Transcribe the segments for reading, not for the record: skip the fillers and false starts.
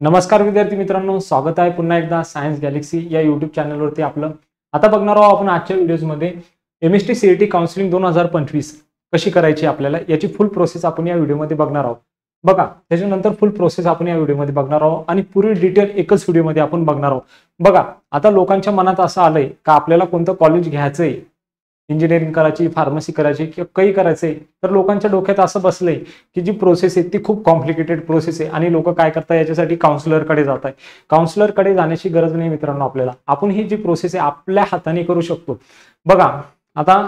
नमस्कार विद्यार्थी मित्रांनो, स्वागत आहे पुन्हा एकदा सायन्स गॅलेक्सी या यूट्यूब चॅनलवरती आपलं. आता बघणार आहोत आपण आजच्या व्हिडिओमध्ये एमएसटी सीईटी काउन्सिलिंग 2025 कशी करायची आपल्याला याची फुल प्रोसेस आपण या व्हिडिओमध्ये बघणार आहोत. बघा, त्याच्यानंतर फुल प्रोसेस आपण या व्हिडिओमध्ये बघणार आहोत आणि पूर्ण डिटेल एकच व्हिडिओमध्ये आपण बघणार आहोत. बघा, आता लोकांच्या मनात असं आलंय का आपल्याला कोणतं कॉलेज घ्यायचंय, इंजिनिअरिंग करायची, फार्मसी करायची किंवा काही करायचंय, तर लोकांच्या डोक्यात असं बसलंय की जी प्रोसेस आहे ती खूप कॉम्प्लिकेटेड प्रोसेस आहे आणि लोक काय करतात याच्यासाठी काउन्सिलरकडे जात आहे. काउन्सिलरकडे जाण्याची गरज नाही मित्रांनो. आपल्याला आपण ही जी प्रोसेस आहे आपल्या हाताने करू शकतो. बघा, आता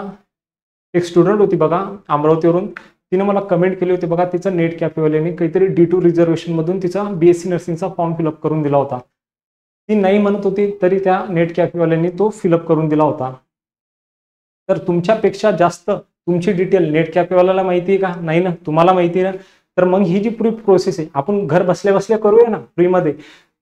एक स्टुडंट होती बघा अमरावतीवरून, तिने मला कमेंट केली होती बघा, तिचा नेट कॅफेवाल्याने काहीतरी D2 रिझर्वेशन मधून तिचा BSc नर्सिंगचा फॉर्म फिलअप करून दिला होता. ती नाही म्हणत होती तरी त्या नेट कॅफेवाल्यांनी तो फिलअप करून दिला होता. तर तुमच्यापेक्षा जास्त तुमची डिटेल नेट कॅफेवाल्याला माहिती आहे का? नाही ना, तुम्हाला माहिती आहे ना. तर मग ही जी पुरी प्रोसेस आहे आपण घर बसल्या बसल्या करूया ना फ्रीमध्ये.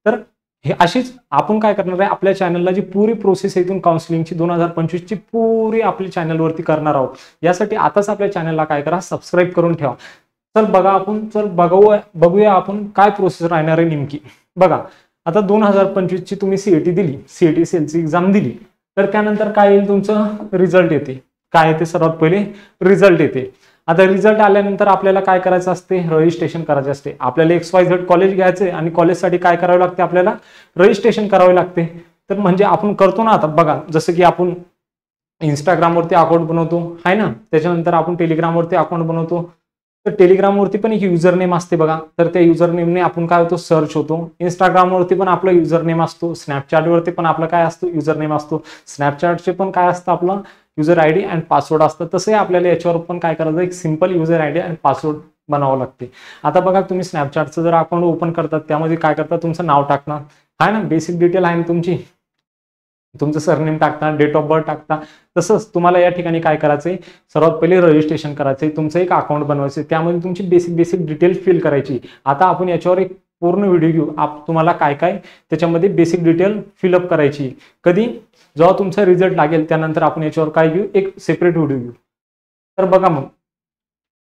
तर हे अशीच आपण काय करणार आहे, आपल्या चॅनलला जी पुरी प्रोसेस आहे इथून काउन्सिलिंगची 2025 ची पुरी आपल्या चॅनलवरती करणार आहोत. यासाठी आताच आपल्या चॅनलला काय करा, सबस्क्राईब करून ठेवा. चल बघा, आपण बघूया आपण काय प्रोसेस राहणार आहे नेमकी. बघा, आता 2025 ची तुम्ही सीईटी दिली, सीईटी सेलची एक्झाम दिली, तर त्यानंतर काय येईल, तुमचं रिझल्ट येते. काय येते, सर्वात पहिले रिझल्ट येते. आता रिझल्ट आल्यानंतर आपल्याला काय करायचं असते, रजिस्ट्रेशन करायचे असते. आपल्याला XYZ कॉलेज घ्यायचंय आणि कॉलेजसाठी काय करावं लागते, आपल्याला रजिस्ट्रेशन करावे लागते. तर म्हणजे आपण करतो ना. आता बघा, जसं की आपण इंस्टाग्रामवरती अकाउंट बनवतो आहे ना, त्याच्यानंतर आपण टेलिग्रामवरती अकाउंट बनवतो. तर टेलिग्रामवरती पण एक युजर नेम असते बघा, तर त्या युजर नेमने आपण काय होतो, सर्च होतो. इंस्टाग्रामवरती पण आपला युजर नेम असतो, स्नॅपचॅटवरती पण आपला काय असतो, युजर नेम असतो. स्नॅपचॅटचे पण काय असतं, आपलं युजर आयडी अँड पासवर्ड असतं. तसंही आपल्याला याच्यावर पण काय करायचं, एक simple user ID and password बनावं लागते. आता बघा, तुम्ही स्नॅपचॅटचं जर अकाउंट ओपन करतात त्यामध्ये काय करतात, तुमचं नाव टाकणार आहे ना, बेसिक डिटेल आहे ना तुमची, तुमचं सरनेम टाकता, डेट ऑफ बर्थ टाकता. तसंच तुम्हाला या ठिकाणी काय करायचंय, सर्वात पहिले रजिस्ट्रेशन करायचंय, तुमचं एक अकाउंट बनवायचं, त्यामध्ये तुमची बेसिक डिटेल फिल करायची. आता आपण याच्यावर एक पूर्ण व्हिडिओ घेऊ, तुम्हाला काय काय त्याच्यामध्ये बेसिक डिटेल फिलअप करायची. कधी, जेव्हा तुमचा रिझल्ट लागेल त्यानंतर आपण याच्यावर काय घेऊ, एक सेपरेट व्हिडिओ घेऊ. तर बघा, मग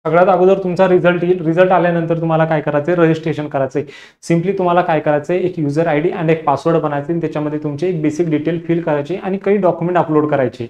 सगळ्यात अगोदर तुमचा रिझल्ट येईल. रिझल्ट आल्यानंतर तुम्हाला काय करायचंय, रजिस्ट्रेशन करायचंय. सिम्पली तुम्हाला काय करायचंय, एक युजर आयडी आणि एक पासवर्ड बनायचे, त्याच्यामध्ये तुमचे एक बेसिक डिटेल फिल करायचे आणि काही डॉक्युमेंट अपलोड करायचे.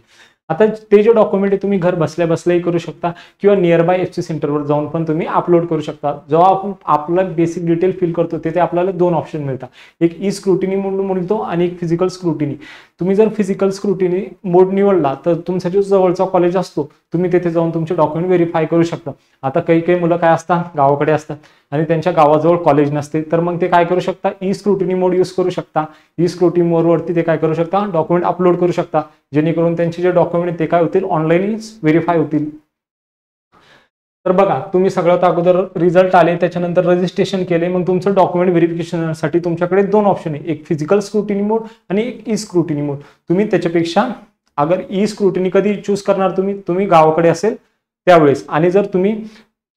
आता ते जे डॉक्युमेंट आहे तुम्ही घर बसल्या बसल्याही करू शकता किंवा नियर बाय FC सेंटरवर जाऊन पण तुम्ही अपलोड करू शकता. जेव्हा आपण आपलं बेसिक डिटेल फिल करतो तिथे आपल्याला दोन ऑप्शन मिळतात, एक ई स्क्रुटिनी मोड मिळतो आणि एक फिजिकल स्क्रुटिनी. तुम्ही जर फिजिकल स्क्रुटिनी मोड निवडला तर तुमचा जो जवळचा कॉलेज असतो तुम्ही तिथे जाऊन तुमचे डॉक्युमेंट व्हेरीफाय करू शकता. आता काही मुलं काय असतात, गावाकडे असतात आणि त्यांच्या गावाजवळ कॉलेज नसते, तर मग ते काय करू शकता, ई स्क्रुटिनी मोड यूज करू शकता. ई स्क्रुटिनी मोडवरती ते काय करू शकता, डॉक्युमेंट अपलोड करू शकता, जेणेकरून त्यांचे जे डॉक्युमेंट ते काय होतील, ऑनलाईन व्हेरीफाय होतील. तर बघा, तुम्ही सगळ्यात अगोदर रिझल्ट आले, त्याच्यानंतर रजिस्ट्रेशन केले, मग तुमचं डॉक्युमेंट व्हेरिफिकेशनसाठी तुमच्याकडे दोन ऑप्शन आहे, एक फिजिकल स्क्रुटिनी मोड आणि एक ई स्क्रुटिनी मोड. तुम्ही त्याच्यापेक्षा अगर ई स्क्रुटिनी कधी चूज करणार, तुम्ही गावाकडे असेल त्यावेळेस, आणि जर तुम्ही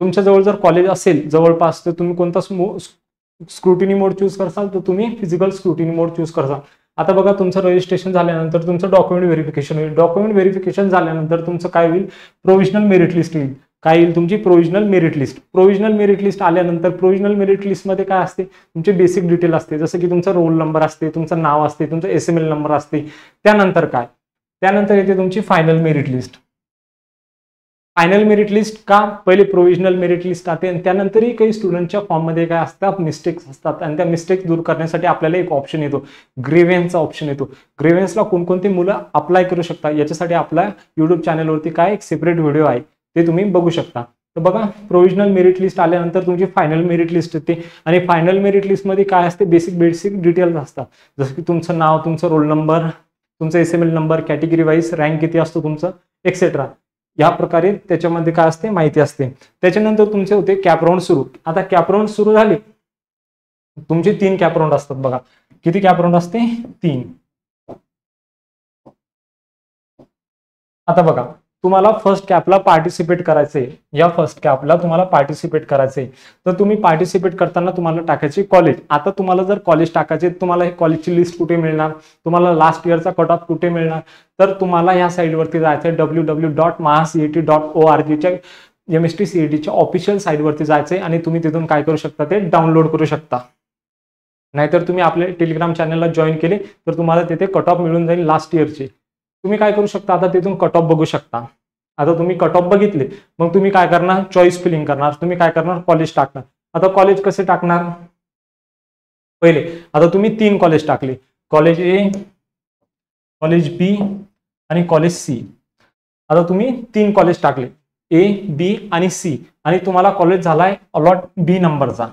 तुमच्या जवळ जर कॉलेज असेल जवळपास तर तुम्ही कोणता स्क्रुटिनी मोड चूज करसाल, तर तुम्ही फिजिकल स्क्रुटिनी मोड चूज करसाल. आता बघा, तुमचं रजिस्ट्रेशन झाल्यानंतर तुमचं डॉक्युमेंट व्हेरिफिकेशन होईल. डॉक्युमेंट व्हेरिफिकेशन झाल्यानंतर तुमचं काय होईल, प्रोव्हिजनल मेरिट लिस्ट येईल. काय येईल, तुमची provisional merit list. Provisional merit list आल्यानंतर प्रोव्हिजनल मेरिट लिस्टमध्ये काय असते, तुमचे बेसिक डिटेल असते, जसं की तुमचा रोल नंबर असते, तुमचं नाव असते, तुमचं SML नंबर असते. त्यानंतर काय, त्यानंतर येते तुमची final merit list. Final merit list का, पहिले प्रोव्हिजनल मेरिट लिस्ट आते आणि त्यानंतरही काही स्टुडंटच्या फॉर्ममध्ये काय असतात, मिस्टेक्स असतात आणि त्या मिस्टेक्स दूर करण्यासाठी आपल्याला एक ऑप्शन येतो, ग्रेव्हन्सचा ऑप्शन येतो. ग्रेव्हन्सला कोणकोणती मुलं अप्लाय करू शकता याच्यासाठी आपल्या युट्यूब चॅनलवरती काय एक सेपरेट व्हिडिओ आहे, ते तुम्ही बघू शकता. तर बघा, प्रोव्हिजनल मेरिट लिस्ट आल्यानंतर तुमची फायनल मेरिट लिस्ट येते आणि फायनल मेरिट लिस्टमध्ये काय असते, बेसिक डिटेल्स असतात, जसं की तुमचं नाव, तुमचं रोल नंबर, तुमचा SML number, category wise rank किती असतो तुमचं, एक्सेट्रा. या प्रकारे त्याच्यामध्ये काय असते, माहिती असते. त्याच्यानंतर तुमचे होते कॅप राऊंड सुरू. आता कॅप राऊंड सुरू झाले, तुमचे 3 कॅप राऊंड असतात बघा. किती कॅप राऊंड असते, 3. आता बघा, तुम्हाला फर्स्ट कॅपला पार्टिसिपेट करायचंय, या फर्स्ट कॅपला तुम्हाला पार्टिसिपेट करायचंय, तर तुम्ही पार्टिसिपेट करताना तुम्हाला टाकायचे कॉलेज. आता तुम्हाला जर कॉलेज टाकायचे, तुम्हाला हे कॉलेजची लिस्ट कुठे मिळणार, तुम्हाला लास्ट इयरचा कट ऑफ कुठे मिळणार, तर तुम्हाला ह्या साईडवरती जायचं आहे, www.mahacet.org च्या MST CET च्या ऑफिशियल साईटवरती जायचंय आणि तुम्ही तिथून काय करू शकता, ते डाउनलोड करू शकता. नाहीतर तुम्ही आपल्या टेलिग्राम चॅनलला जॉईन केले तर तुम्हाला तिथे कट ऑफ मिळून जाईल लास्ट इयरचे. तुम्ही काय करू शकता, आता तिथून कट ऑफ बघू शकता. आता तुम्ही कट ऑफ बघितले, मग तुम्ही काय करणार, चॉईस फिलिंग करणार. तुम्ही काय करणार, कॉलेज टाकणार. आता कॉलेज कसे टाकणार, पहिले आता तुम्ही 3 कॉलेज टाकले, कॉलेज ए, कॉलेज बी आणि कॉलेज सी. आता तुम्ही 3 कॉलेज टाकले, ए, बी आणि सी, आणि तुम्हाला कॉलेज झालाय अलॉट बी नंबरचा.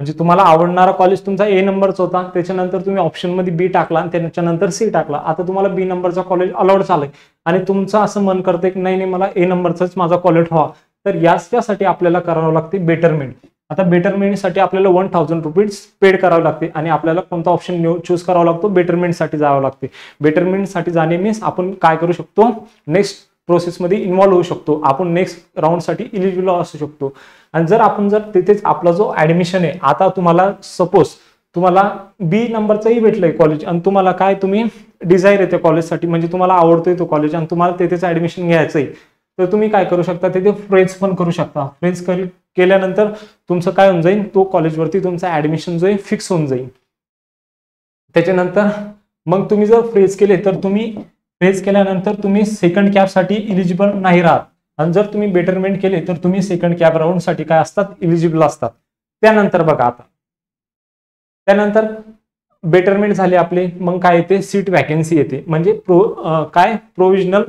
म्हणजे तुम्हाला आवडणारा कॉलेज तुमचा ए नंबरचा होता, त्याच्यानंतर तुम्ही ऑप्शन मध्ये बी टाकला आणि त्याच्यानंतर सी टाकला. आता तुम्हाला बी नंबरचा कॉलेज अलॉट झालाय आणि तुमचं असं मन करतंय की नाही मला ए नंबरचाच माझा कॉलेज व्हावा. तर याच्यासाठी आपल्याला करावं लागते बेटरमेंट. आता बेटरमेंटसाठी आपल्याला 1000 रुपीज पेड करावे लागते आणि आपल्याला कोणता ऑप्शन चूज करावा लागतो, बेटरमेंटसाठी जावं लागते. बेटरमेंटसाठी जाणे मीन्स आपण काय करू शकतो, नेक्स्ट प्रोसेसमध्ये इन्व्हॉल्व होऊ शकतो, आपण नेक्स्ट राऊंडसाठी इलिजिबल असू शकतो. आणि जर तिथेच आपला जो ऍडमिशन आहे, आता तुम्हाला सपोज तुम्हाला बी नंबरचंही भेटलंय कॉलेज आणि तुम्हाला काय, तुम्ही डिझायर येते कॉलेजसाठी, म्हणजे तुम्हाला आवडतोय तो कॉलेज आणि तुम्हाला तिथेच ऍडमिशन घ्यायचंय, तर तुम्ही काय करू शकता, तिथे फ्रेंच पण करू शकता. फ्रेंच केल्यानंतर तुमचं काय होऊन जाईल, तो कॉलेजवरती तुमचा ऍडमिशन जो आहे फिक्स होऊन जाईल. त्याच्यानंतर मग तुम्ही जर फ्रेज केले तर फ्रेज केल्यानंतर तुम्ही सेकंड कॅपसाठी इलिजिबल नाही राहत. आणि जर तुम्ही बेटरमेंट केले तर तुम्ही सेकंड कॅप राऊंड साठी काय असतात, इलिजिबल असतात. त्यानंतर बघा, आता त्यानंतर बेटरमेंट झाले आपले, मग काय येते, सीट वॅकन्सी येते, म्हणजे प्रोव्हिजनल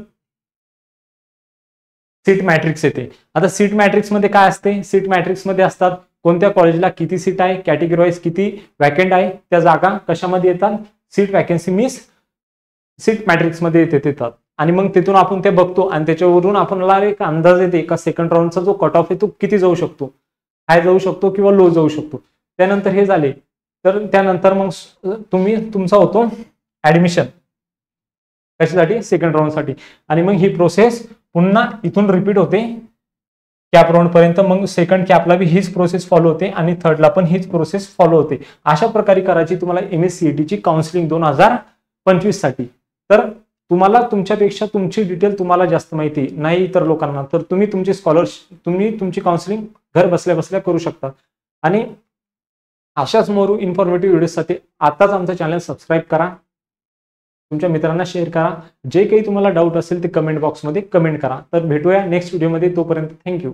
सीट मॅट्रिक्स येते. आता सीट मॅट्रिक्स मध्ये काय असते, सीट मॅट्रिक्स मध्ये असतात कोणत्या कॉलेजला किती सीट आहे, कॅटेगरी वाईज किती वॅकंट आहे, त्या जागा कशामध्ये येतात, seat vacancy means seat matrix मध्ये येतात. आणि मग तिथून आपण ते बघतो आणि त्याच्यावरून आपल्याला एक अंदाज येते का सेकंड राऊंडचा जो कट ऑफ आहे तो किती जाऊ शकतो, हाय जाऊ शकतो किंवा लो जाऊ शकतो. त्यानंतर हे झाले तर त्यानंतर मग तुमचा होतो ऍडमिशन कशासाठी, सेकंड राऊंडसाठी. आणि मग ही प्रोसेस पुन्हा इथून रिपीट होते कॅप राऊंड पर्यंत. मग सेकंड कॅपला बी हीच प्रोसेस फॉलो होते आणि थर्डला पण हीच प्रोसेस फॉलो होते. अशा प्रकारे करायची तुम्हाला MSCET ची काउन्सिलिंग 2025 साठी. तर तुम्हाला तुमच्यापेक्षा तुमची डिटेल तुम्हाला जास्त माहिती नाही इतर लोकांना, तर तुम्ही तुमची तुमची काउन्सिलिंग घर बसल्या बसल्या करू शकता. आणि अशाच मोर इन्फॉर्मेटिव्ह व्हिडिओसाठी आताच आमचं चॅनल सबस्क्राईब करा, तुमच्या मित्रांना शेअर करा. जे काही तुम्हाला डाऊट असेल ते कमेंट बॉक्समध्ये कमेंट करा. तर भेटूया नेक्स्ट व्हिडिओमध्ये, तोपर्यंत थँक्यू.